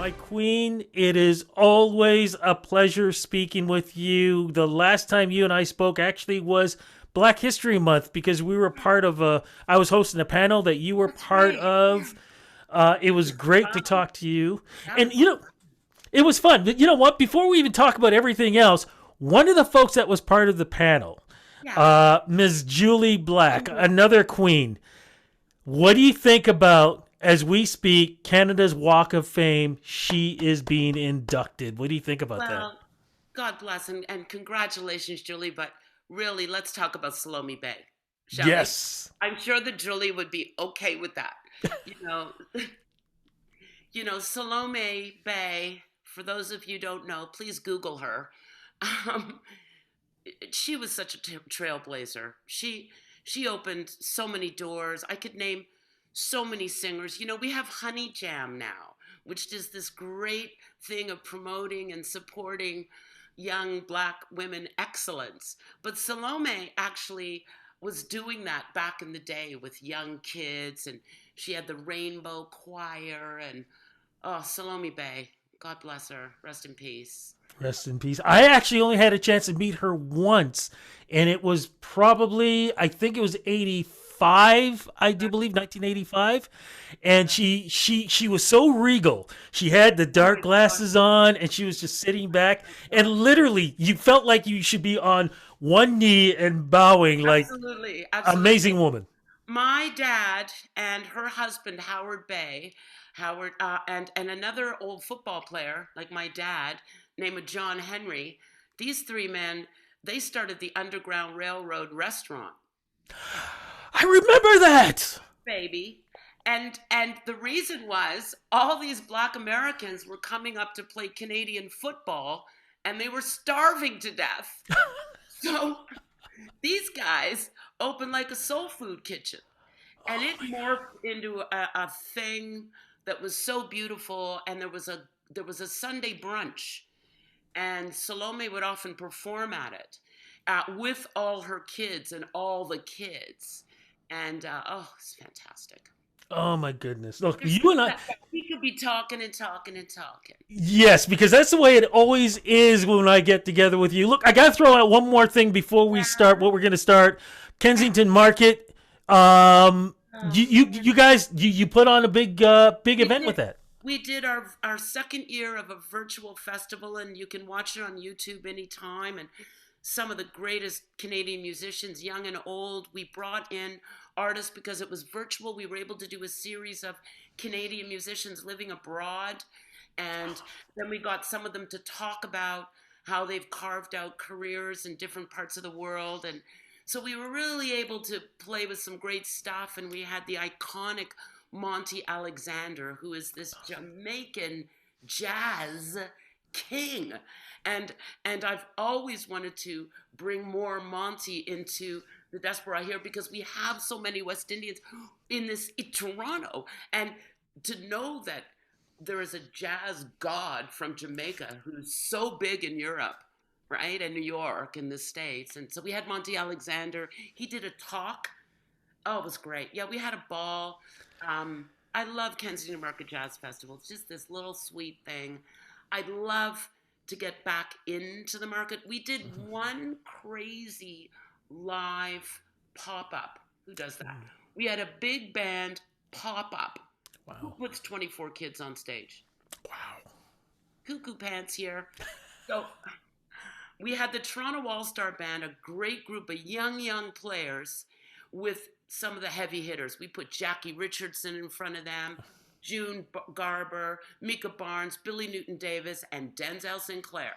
My queen, it is always a pleasure speaking with you. The last time you and I spoke actually was Black History Month because we were part of I was hosting a panel that you were That's part right. of. It was great to Fun. talk to you. And, Absolutely. it was fun. But you know what? Before we even talk about everything else, one of the folks that was part of the panel, Yeah. Ms. Julie Black, Mhm. another queen. What do you think about, as we speak, Canada's Walk of Fame? She is being inducted. What do you think about that? Well, God bless and congratulations, Julie. But really, let's talk about Salome Bay, shall we? Yes. I'm sure that Julie would be okay with that. You know, Salome Bay. For those of you who don't know, please Google her. Um, she was such a trailblazer. She opened so many doors. I could name so many singers. We have Honey Jam now, which is this great thing of promoting and supporting young black women excellence. But Salome actually was doing that back in the day with young kids, and she had the Rainbow Choir, and oh, Salome Bay, God bless her, rest in peace. Rest in peace. I actually only had a chance to meet her once, and it was probably, I think it was 85, I do believe, 1985. And she was so regal. She had the Oh dark my God. glasses on, and she was just sitting back. And literally, you felt like you should be on one knee and bowing, like Absolutely, absolutely. amazing woman. My dad and her husband Howard Bay, Howard, and another old football player like my dad, named John Henry. These three men, they started the Underground Railroad restaurant, I remember that. baby. And the reason was all these black Americans were coming up to play Canadian football and they were starving to death. So these guys opened like a soul food kitchen. And Oh it my morphed into a thing that was so beautiful. And there was a Sunday brunch, and Salome would often perform at it with all her kids and all the kids. And oh, it's fantastic. Oh my goodness. Look, There's you so and I. much. We could be talking and talking and talking. Yes, because that's the way it always is when I get together with you. Look, I got to throw out one more thing before we start what we're going to start. Kensington Market. You guys you put on a big We event did. with that. We did our second year of a virtual festival, and you can watch it on YouTube anytime. And some of the greatest Canadian musicians, young and old. We brought in artists because it was virtual. We were able to do a series of Canadian musicians living abroad, and then we got some of them to talk about how they've carved out careers in different parts of the world. And so we were really able to play with some great stuff. And we had the iconic Monty Alexander, who is this Jamaican jazz king. And I've always wanted to bring more Monty into the diaspora here because we have so many West Indians in Toronto. And to know that there is a jazz god from Jamaica who's so big in Europe, right? And New York and the States. And so we had Monty Alexander. He did a talk. Oh, it was great. Yeah, we had a ball. I love Kensington Market Jazz Festival. It's just this little sweet thing. I'd love to get back into the market. We did one crazy live pop up. Who does that? We had a big band pop up. Who Wow. puts 24 kids on stage? Wow. Cuckoo Pants here. So we had the Toronto All Star Band, a great group of young players with some of the heavy hitters. We put Jackie Richardson in front of them, June Garber, Mika Barnes, Billy Newton Davis, and Denzel Sinclair.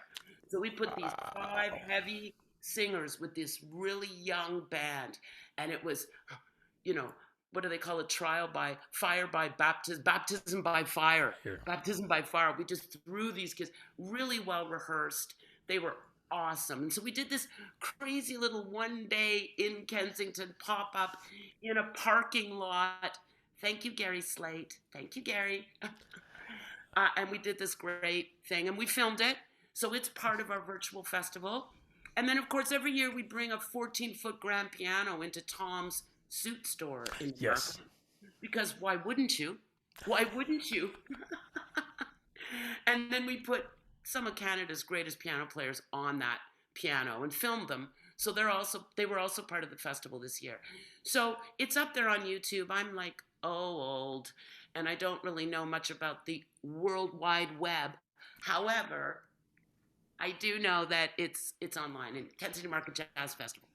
So we put these five Wow. heavy singers with this really young band. And it was, you know, what do they call it? Trial by fire by baptism, baptism by fire, Here. baptism by fire. We just threw these kids really well rehearsed. They were awesome. And so we did this crazy little one day in Kensington pop up in a parking lot. Thank you, Gary Slate. Thank you, Gary. And we did this great thing and we filmed it. So it's part of our virtual festival. And then, of course, every year we bring a 14-foot grand piano into Tom's suit store in Yes. Markham. Because why wouldn't you? Why wouldn't you? And then we put some of Canada's greatest piano players on that piano and filmed them. So they were also part of the festival this year. So it's up there on YouTube. I'm like, oh, old, and I don't really know much about the World Wide Web. However, I do know that it's online in Kensington Market Jazz Festival.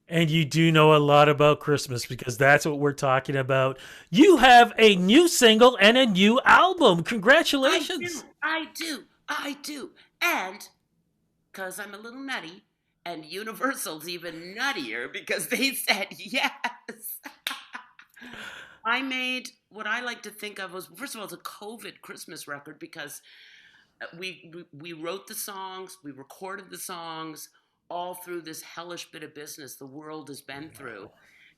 And you do know a lot about Christmas because that's what we're talking about. You have a new single and a new album. I Congratulations. do, I do, I do. And because I'm a little nutty, and Universal's even nuttier because they said yes. I made what I like to think of as, first of all, it's a COVID Christmas record because we wrote the songs, we recorded the songs all through this hellish bit of business the world has been through.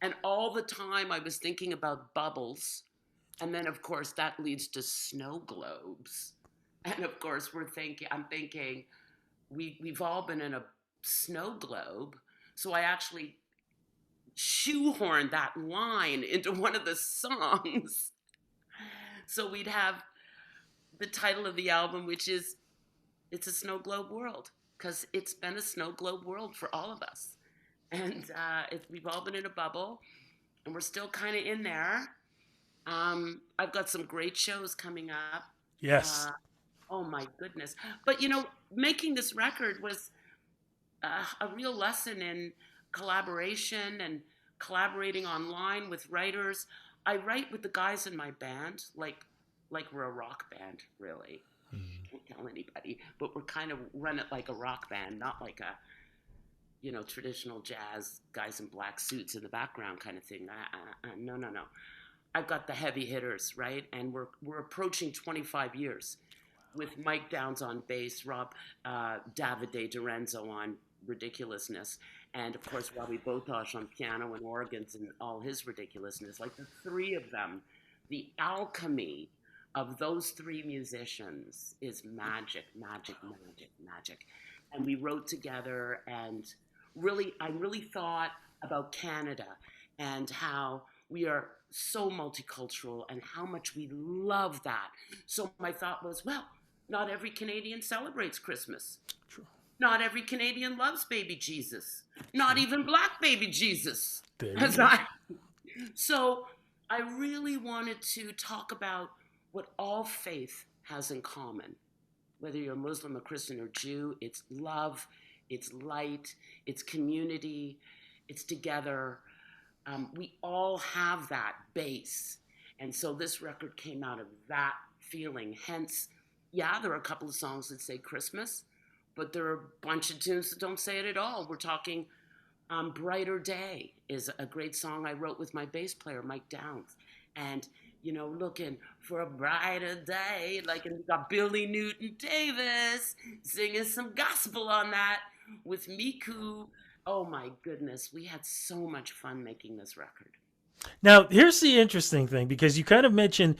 And all the time I was thinking about bubbles. And then, of course, that leads to snow globes. And of course, I'm thinking, we've all been in a snow globe. So I actually shoehorned that line into one of the songs. So we'd have the title of the album, which is It's a Snow Globe World, because it's been a snow globe world for all of us. And we've all been in a bubble, and we're still kind of in there. I've got some great shows coming up. Yes. Uh, oh my goodness. But making this record was a real lesson in collaboration and collaborating online with writers. I write with the guys in my band, like we're a rock band, really. Can't tell anybody, but we're kind of run it like a rock band, not like a traditional jazz guys in black suits in the background kind of thing. No, no, no. I've got the heavy hitters, right? And we're approaching 25 years with Mike Downs on bass, Davide Dorenzo on ridiculousness, and of course Robbie Botosh on piano and organs and all his ridiculousness. Like the three of them, the alchemy of those three musicians is magic, magic, magic, magic. And we wrote together, and I really thought about Canada and how we are so multicultural and how much we love that. So my thought was, well, not every Canadian celebrates Christmas. True. Not every Canadian loves baby Jesus. Not even black baby Jesus. There you go. So I really wanted to talk about what all faith has in common. Whether you're Muslim, or Christian, or Jew, it's love, it's light, it's community, it's together. We all have that base. And so this record came out of that feeling. Hence, yeah, there are a couple of songs that say Christmas, but there are a bunch of tunes that don't say it at all. We're talking Brighter Day is a great song I wrote with my bass player, Mike Downs. And, looking for a brighter day, and we got Billy Newton Davis singing some gospel on that with Miku. Oh my goodness, we had so much fun making this record. Now, here's the interesting thing because you kind of mentioned,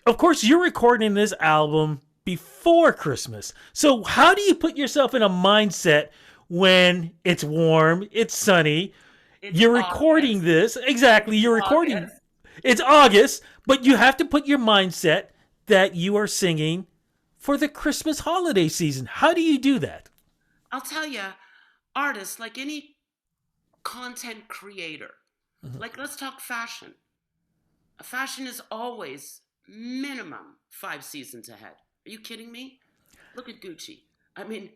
of course, you're recording this album before Christmas. So, how do you put yourself in a mindset when it's warm, it's sunny, you're recording August. this? Exactly, you're recording. August. It's August, but you have to put your mindset that you are singing for the Christmas holiday season. How do you do that? I'll tell you, artists, like any content creator, let's talk fashion. Fashion is always minimum 5 seasons ahead. Are you kidding me? Look at Gucci. I mean,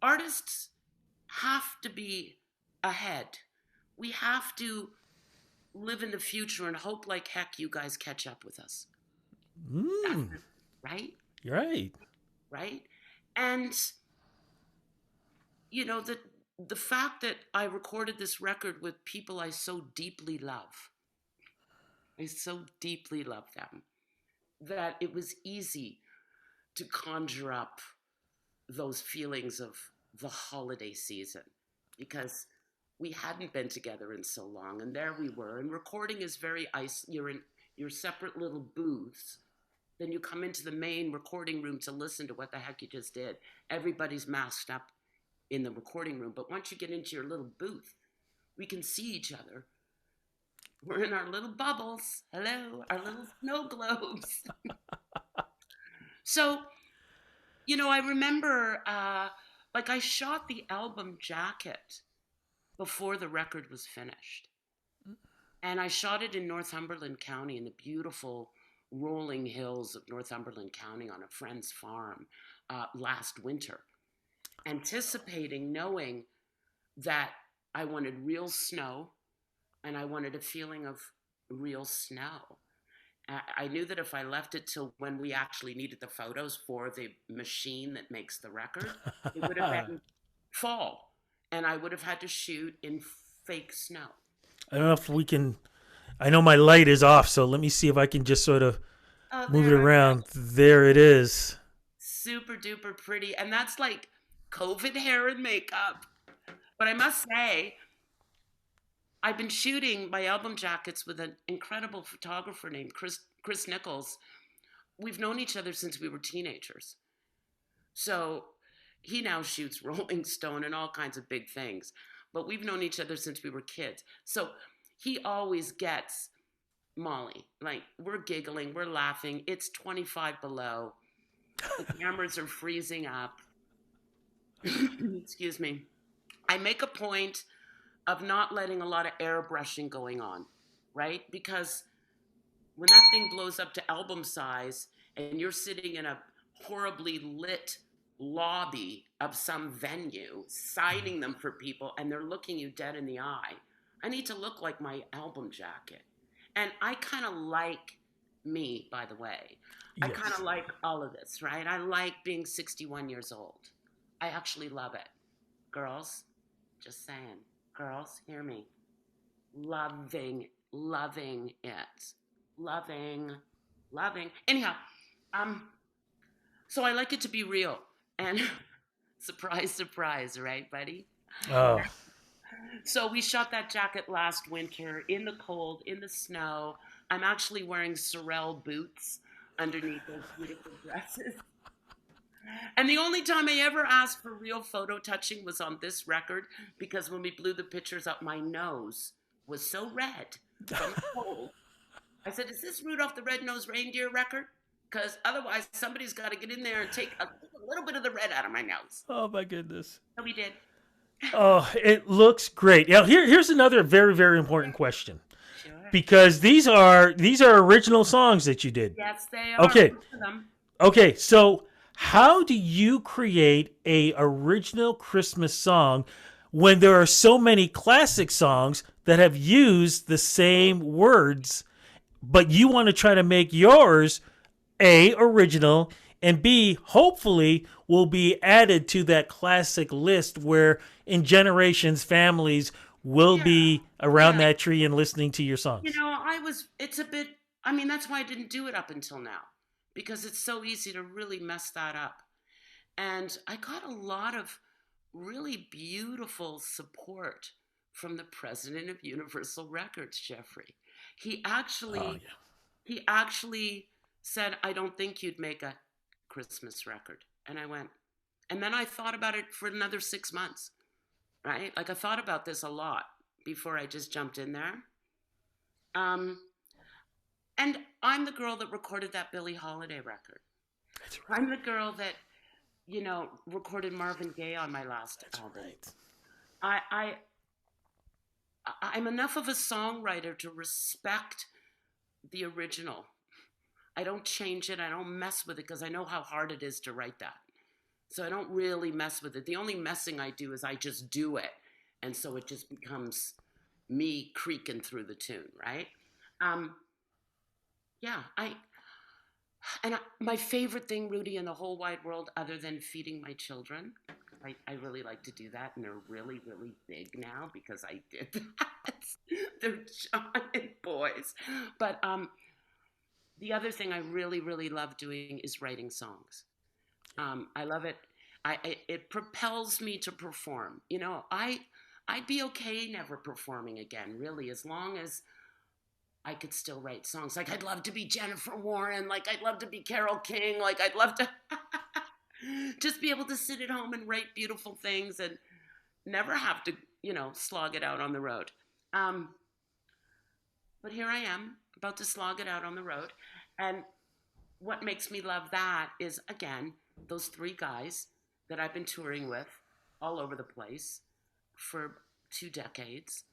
artists have to be ahead. We have to live in the future and hope like heck you guys catch up with us. Right? You're right. Right? And the fact that I recorded this record with people I so deeply love. I so deeply love them that it was easy to conjure up those feelings of the holiday season because we hadn't been together in so long, and there we were. And recording is very you're in your separate little booths. Then you come into the main recording room to listen to what the heck you just did. Everybody's masked up in the recording room. But once you get into your little booth, we can see each other. We're in our little bubbles. Hello, our little snow globes. So, I remember, like, I shot the album jacket before the record was finished. And I shot it in Northumberland County, in the beautiful rolling hills of Northumberland County on a friend's farm last winter, anticipating, knowing that I wanted real snow and I wanted a feeling of real snow. I knew that if I left it till when we actually needed the photos for the machine that makes the record, it would have been fall, and I would have had to shoot in fake snow. I don't know if we can. I know my light is off, so let me see if I can just sort of Oh, move it there I around. go. There it is. Super duper pretty. And that's like COVID hair and makeup. But I must say, I've been shooting my album jackets with an incredible photographer named Chris Nichols. We've known each other since we were teenagers. So he now shoots Rolling Stone and all kinds of big things. But we've known each other since we were kids. So he always gets Molly. Like, we're giggling, we're laughing. It's 25 below. The cameras are freezing up. Excuse me. I make a point of not letting a lot of airbrushing going on, right? Because when that thing blows up to album size and you're sitting in a horribly lit lobby of some venue, signing them for people, and they're looking you dead in the eye, I need to look like my album jacket. And I kind of like me, by the way. I kind Yes. of like all of this, right? I like being 61 years old. I actually love it. Girls, just saying. Girls, hear me. Loving it. Loving, loving. Anyhow, so I like it to be real. And surprise, surprise, right, buddy? Oh, So we shot that jacket last winter in the cold, in the snow. I'm actually wearing Sorel boots underneath those beautiful dresses. And the only time I ever asked for real photo touching was on this record, because when we blew the pictures up, my nose was so red from the cold. I said, "Is this Rudolph the Red-Nosed Reindeer record? Because otherwise somebody's got to get in there and take a little bit of the red out of my nose." oh my goodness. So we did. Oh, it looks great. Now here's another very very important question, Sure. because these are original songs that you did. Yes, they are. Okay. Most of them. Okay, so how do you create a original Christmas song when there are so many classic songs that have used the same words, but you want to try to make yours A, original, and B, hopefully will be added to that classic list where in generations families will be around Yeah. that tree and listening to your songs? It's a bit, I mean, that's why I didn't do it up until now, because it's so easy to really mess that up. And I got a lot of really beautiful support from the president of Universal Records, Jeffrey. He Oh actually, yeah. he actually said, "I don't think you'd make a Christmas record." And I went, and then I thought about it for another 6 months, right? Like, I thought about this a lot before I just jumped in there. Um, and I'm the girl that recorded that Billie Holiday record. That's right. I'm the girl that, recorded Marvin Gaye on my last That's album. right. I, I, I'm enough of a songwriter to respect the original. I don't change it. I don't mess with it because I know how hard it is to write that. So I don't really mess with it. The only messing I do is I just do it. And so it just becomes me creaking through the tune, right? Um, yeah, my favorite thing, Rudy, in the whole wide world, other than feeding my children, I really like to do that, and they're really, really big now because I did that. They're giant boys. But the other thing I really, really love doing is writing songs. I love it. It propels me to perform. I'd be okay never performing again, really, as long as I could still write songs. Like, I'd love to be Jennifer Warren. Like, I'd love to be Carole King. Like, I'd love to just be able to sit at home and write beautiful things and never have to, slog it out on the road. But here I am, about to slog it out on the road. And what makes me love that is, again, those three guys that I've been touring with all over the place for 2 decades,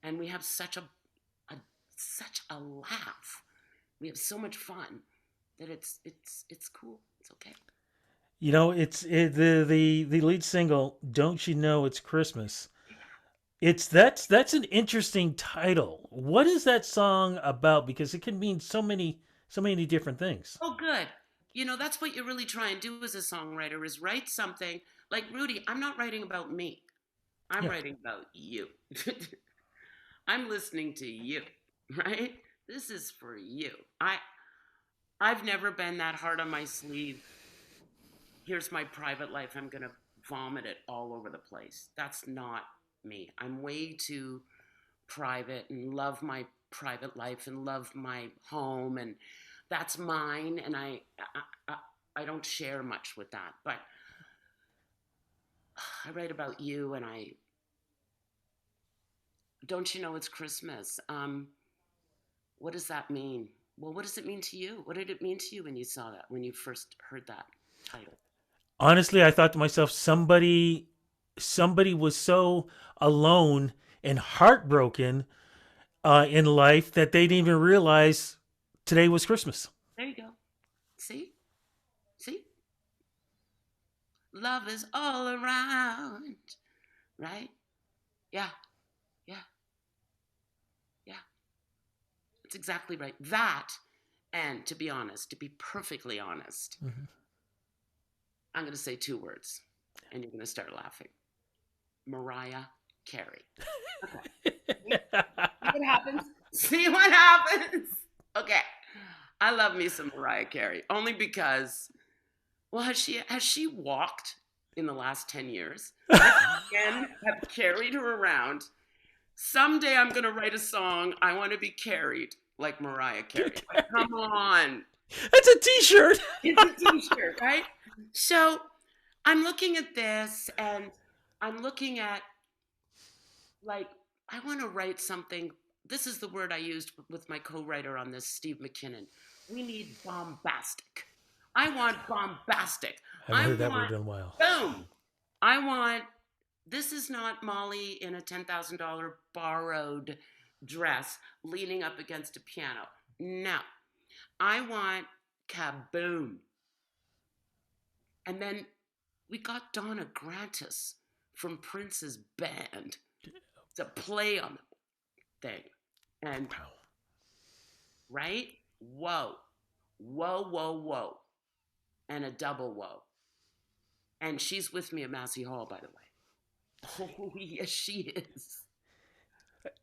and we have a such a laugh. We have so much fun that it's cool. It's okay. The lead single "Don't You Know It's Christmas." That's an interesting title. What is that song about? Because it can mean so many different things. Oh, good. That's what you really try and do as a songwriter is write something like Rudy. I'm not writing about me. I'm Yeah. writing about you. I'm listening to you, right? This is for you. I've never been that hard on my sleeve. Here's my private life. I'm going to vomit it all over the place. That's not me. I'm way too private and love my private life and love my home, and that's mine, and I don't share much with that. But I write about you, and I don't you know it's Christmas. What does that mean? Well, what does it mean to you? What did it mean to you when you saw that, when you first heard that title? Honestly, I thought to myself, somebody was so alone and heartbroken in life that they didn't even realize today was Christmas. There you go. See? See? Love is all around, right? Yeah, yeah, yeah. That's exactly right. That, and to be honest, to be perfectly honest, Mm-hmm. I'm going to say two words, and you're going to start laughing. Mariah Carey. Okay. See what happens? See what happens? Okay. I love me some Mariah Carey, only because, well, has she walked in the last 10 years? Again, have carried her around. Someday I'm going to write a song, I want to be carried like Mariah Carey. Like, come on. That's a T-shirt. It's a t-shirt, right? So I'm looking at this and I'm looking at, like, I want to write something. This is the word I used with my co-writer on this, Steve McKinnon. We need bombastic. I want bombastic. I haven't I heard that word want in a while. boom. I want, this is not Molly in a $10,000 borrowed dress leaning up against a piano. No. I want kaboom. And then we got Donna Grantis from Prince's band to play on the thing. And, Wow. right? Whoa. Whoa, whoa, whoa. And a double whoa. And she's with me at Massey Hall, by the way. Oh, yes, she is.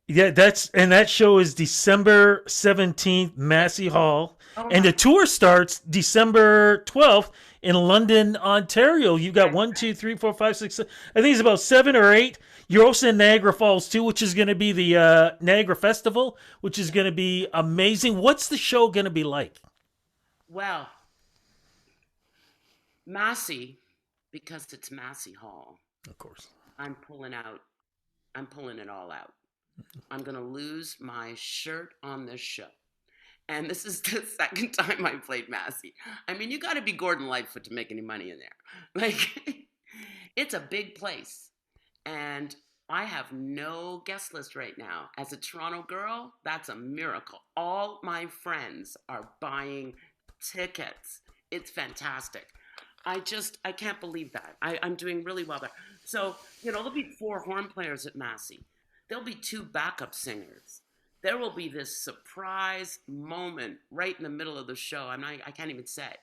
Yeah, that show is December 17th, Massey Hall, Oh, and the my. tour starts December 12th in London, Ontario. You've got one, two, three, four, five, six. I think it's about 7 or 8. You're also in Niagara Falls too, which is going to be the Niagara Festival, which is going to be amazing. What's the show going to be like? Well, Massey, because it's Massey Hall, Of course. I'm pulling out, I'm pulling it all out. I'm going to lose my shirt on this show. And this is the second time I played Massey. I mean, you got to be Gordon Lightfoot to make any money in there. Like, it's a big place. And I have no guest list right now. As a Toronto girl, that's a miracle. All my friends are buying tickets. It's fantastic. I can't believe that. I'm doing really well there. So, there'll be 4 horn players at Massey. There'll be 2 backup singers. There will be this surprise moment right in the middle of the show. I can't even say,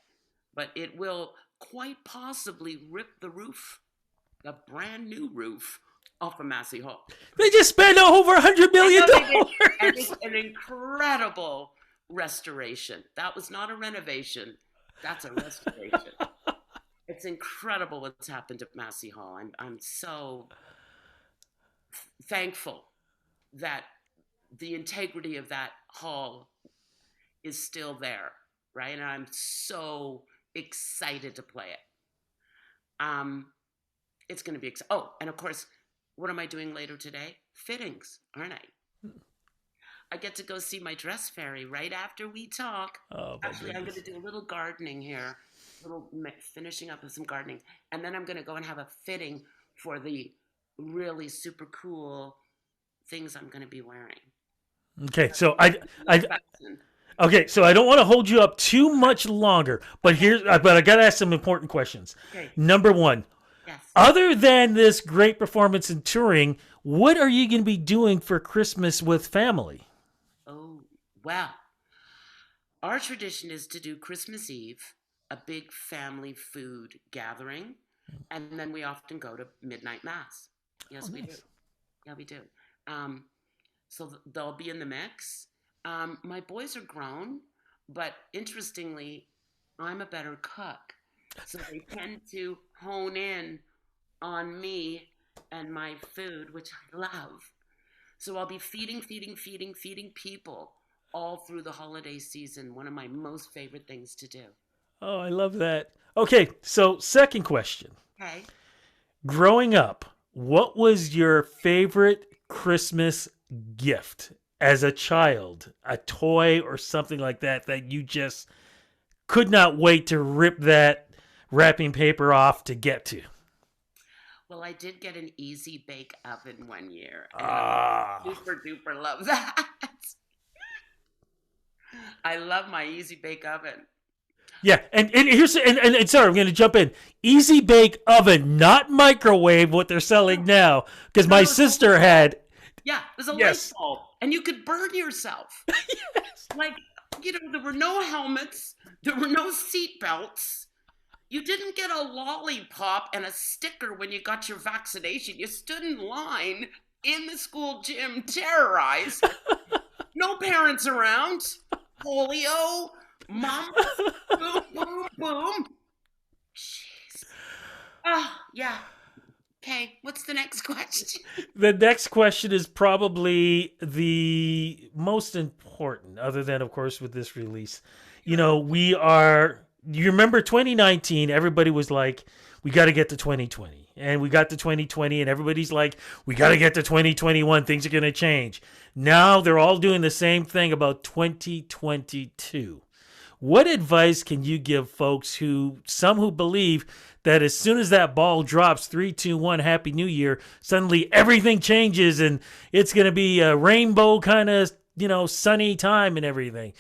but it will quite possibly rip the roof, the brand new roof, off of Massey Hall. They just spent over $100 million. And it's an incredible restoration. That was not a renovation. That's a restoration. It's incredible what's happened at Massey Hall. I'm so thankful that the integrity of that hall is still there, right? And I'm so excited to play it. It's going to be oh, and of course, what am I doing later today? Fittings, aren't I? I get to go see my dress fairy right after we talk. Oh my Actually, I'm going goodness. to do a little gardening here, finishing up with some gardening, and then I'm going to go and have a fitting for the really super cool things I'm going to be wearing. Okay, so Little fashion. okay, so I don't want to hold you up too much longer, but I got to ask some important questions. Okay. Number one, Yes. other than this great performance in touring, what are you going to be doing for Christmas with family? Oh, well, our tradition is to do Christmas Eve, a big family food gathering, and then we often go to midnight mass. Oh, Yes, we do. nice. Yeah, we do. Um, so they'll be in the mix. My boys are grown, but interestingly, I'm a better cook. So they tend to hone in on me and my food, which I love. So I'll be feeding people all through the holiday season. One of my most favorite things to do. Oh, I love that. Okay, so second question. Okay. Growing up, what was your favorite Christmas gift as a child? A toy or something like that that you just could not wait to rip that wrapping paper off to get to? Well, I did get an easy bake oven one year, and I Ah. super duper love that. I love my easy bake oven. Yeah, and here's and sorry, I'm going to jump in. Easy bake oven, not microwave. What they're selling No, now, because no, my no, it's a light sister bulb. had. Yeah, there's a light Yes. bulb, and you could burn yourself. Yes. Like, there were no helmets, there were no seat belts. You didn't get a lollipop and a sticker when you got your vaccination. You stood in line in the school gym, terrorized. No parents around. Polio, mom, boom, boom, boom. Jeez. Oh, yeah. Okay, what's the next question? The next question is probably the most important, other than, of course, with this release. You Sure. know, we are. You remember 2019? Everybody was like, "We got to get to 2020," and we got to 2020, and everybody's like, "We got to get to 2021. Things are going to change." Now they're all doing the same thing about 2022. What advice can you give folks who believe that as soon as that ball drops, 3, 2, 1, Happy New Year, suddenly everything changes and it's going to be a rainbow kind of, sunny time and everything?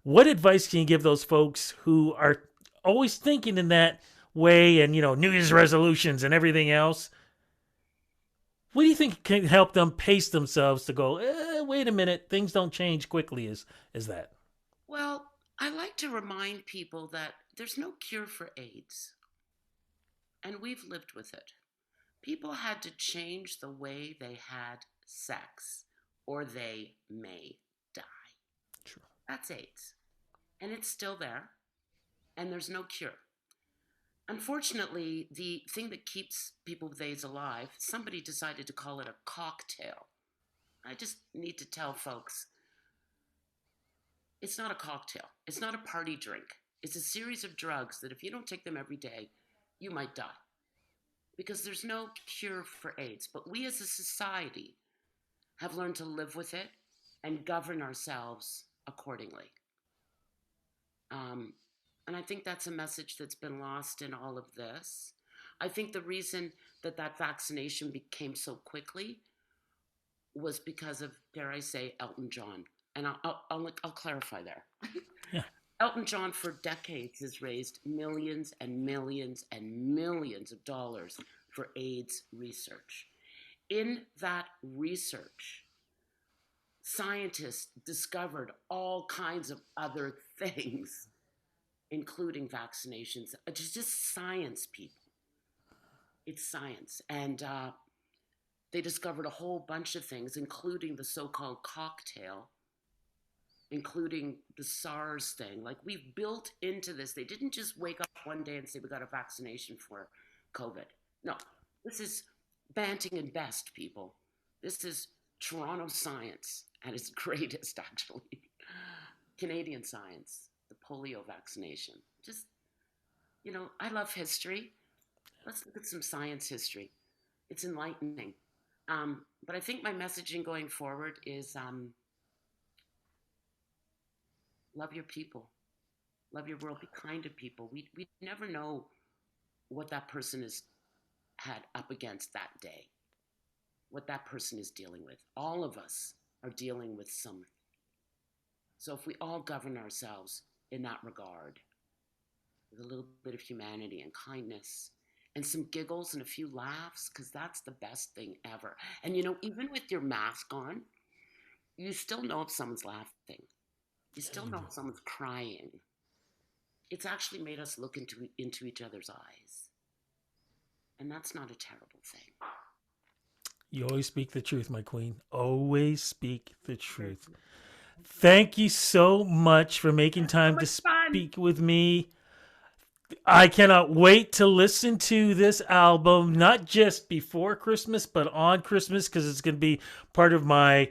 What advice can you give those folks who are always thinking in that way and, New Year's resolutions and everything else? What do you think can help them pace themselves to go, wait a minute, things don't change quickly as that? Well, I like to remind people that there's no cure for AIDS, and we've lived with it. People had to change the way they had sex, or they may die. True. That's AIDS. And it's still there, and there's no cure. Unfortunately, the thing that keeps people with AIDS alive, somebody decided to call it a cocktail. I just need to tell folks it's not a cocktail, it's not a party drink. It's a series of drugs that if you don't take them every day, you might die because there's no cure for AIDS. But we as a society have learned to live with it and govern ourselves accordingly. Um, and I think that's a message that's been lost in all of this. I think the reason that vaccination became so quickly was because of, dare I say, Elton John. And I'll clarify there. Yeah. Elton John, for decades, has raised millions and millions and millions of dollars for AIDS research. In that research, scientists discovered all kinds of other things, including vaccinations. It's just science, people. It's science. And they discovered a whole bunch of things, including the so called cocktail, including the SARS thing. Like, we've built into this. They didn't just wake up one day and say, we got a vaccination for COVID. No, this is Banting and Best, people. This is Toronto science at its greatest, actually. Canadian science, the polio vaccination. Just, I love history. Let's look at some science history. It's enlightening. But I think my messaging going forward is Love your people. Love your world. Be kind to people. We never know what that person has had up against that day, what that person is dealing with. All of us are dealing with some. So if we all govern ourselves in that regard, with a little bit of humanity and kindness and some giggles and a few laughs, because that's the best thing ever. And even with your mask on, you still know if someone's laughing. You still know if someone's crying. It's actually made us look into each other's eyes. And that's not a terrible thing. You always speak the truth, my queen. Always speak the truth. Thank you so much for making time to speak with me. I cannot wait to listen to this album, not just before Christmas, but on Christmas, because it's going to be part of my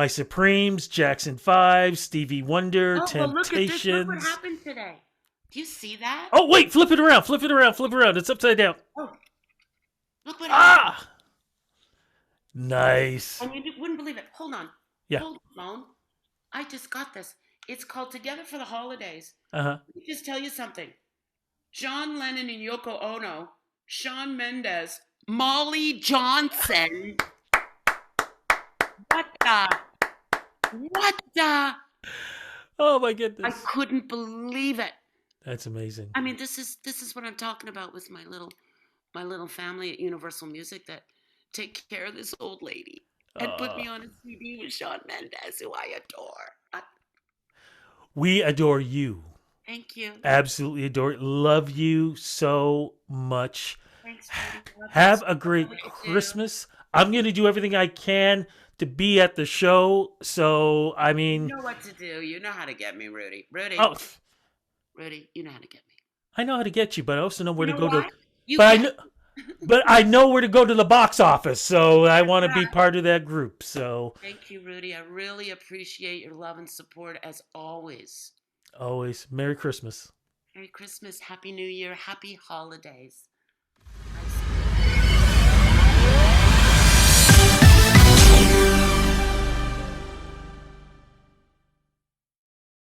Supremes, Jackson 5, Stevie Wonder, Well, Temptations. look at this. Look what happened today. Do you see that? Oh, wait, flip it around, flip it around, flip it around. It's upside down. Oh, look what happened. Nice. And you wouldn't believe it. Hold on. Yeah. Hold the phone. I just got this. It's called Together for the Holidays. Uh-huh. Let me just tell you something. John Lennon and Yoko Ono, Shawn Mendes, Molly Johnson. What the? Oh my goodness. I couldn't believe it. That's amazing. I mean, this is what I'm talking about with my little family at Universal Music that take care of this old lady and put me on a CD with Shawn Mendes, who I adore. We adore you. Thank you. Absolutely adore it. Love you so much. Thanks, Have a great Christmas. I'm going to do everything I can to be at the show. So, I mean... You know what to do. You know how to get me, Rudy. Rudy, you know how to get me. I know how to get you, but I also know where to go why? But I know where to go to the box office, so I want to be part of that group. So thank you, Rudy. I really appreciate your love and support as always. Always. Merry Christmas. Merry Christmas. Happy New Year. Happy holidays.